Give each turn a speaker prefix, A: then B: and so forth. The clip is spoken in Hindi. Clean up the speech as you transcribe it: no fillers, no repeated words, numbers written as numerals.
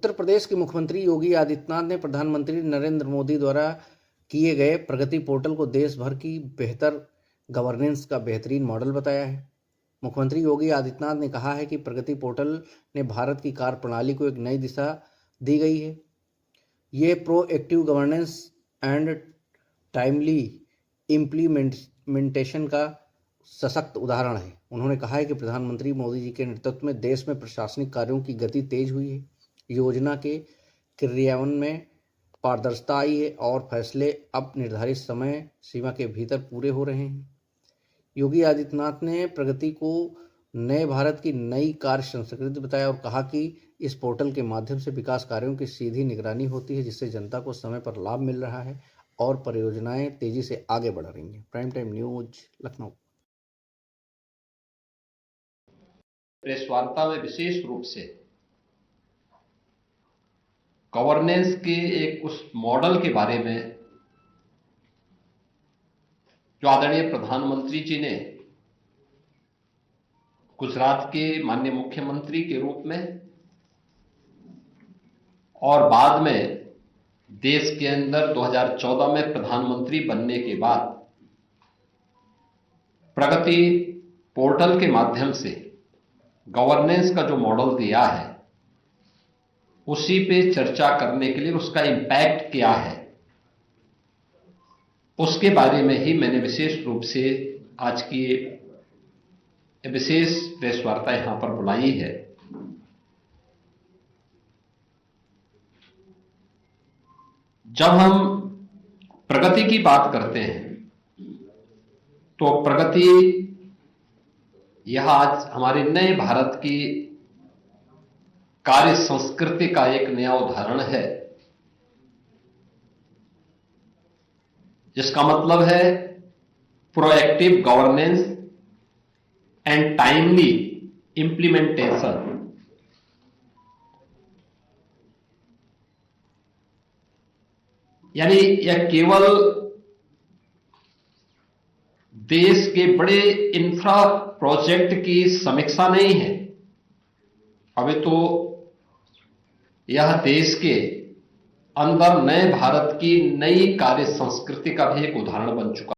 A: उत्तर प्रदेश के मुख्यमंत्री योगी आदित्यनाथ ने प्रधानमंत्री नरेंद्र मोदी द्वारा किए गए प्रगति पोर्टल को देश भर की बेहतर गवर्नेंस का बेहतरीन मॉडल बताया है। मुख्यमंत्री योगी आदित्यनाथ ने कहा है कि प्रगति पोर्टल ने भारत की कार्य प्रणाली को एक नई दिशा दी गई है। ये proactive governance and timely implementation का सशक्त उदाहरण है। उन्होंने कहा है कि प्रधानमंत्री मोदी जी के नेतृत्व में देश में प्रशासनिक कार्यों की गति तेज हुई है, योजना के क्रियान्वयन में पारदर्शिता आई है और फैसले अब निर्धारित समय सीमा के भीतर पूरे हो रहे हैं। योगी आदित्यनाथ ने प्रगति को नए भारत की नई कार्य संस्कृति बताया और कहा कि इस पोर्टल के माध्यम से विकास कार्यों की सीधी निगरानी होती है, जिससे जनता को समय पर लाभ मिल रहा है और परियोजनाएं तेजी से आगे बढ़ रही हैं। Prime time news, Lucknow.
B: Press वार्ता में विशेष रूप से गवर्नेंस के एक उस मॉडल के बारे में जो आदरणीय प्रधानमंत्री जी ने गुजरात के माननीय मुख्यमंत्री के रूप में और बाद में देश के अंदर 2014 में प्रधानमंत्री बनने के बाद प्रगति पोर्टल के माध्यम से गवर्नेंस का जो मॉडल दिया है, उसी पे चर्चा करने के लिए उसका इम्पैक्ट क्या है, उसके बारे में ही मैंने विशेष रूप से आज की विशेष प्रेस वार्ता यहां पर बुलाई है। जब हम प्रगति की बात करते हैं तो प्रगति यह आज हमारे नए भारत की कार्य संस्कृति का एक नया उदाहरण है, जिसका मतलब है proactive governance and timely implementation. यानी यह केवल देश के बड़े इंफ्रा प्रोजेक्ट की समीक्षा नहीं है, अभी तो यह देश के अंदर नए भारत की नई कार्य संस्कृति का भी एक उदाहरण बन चुका है।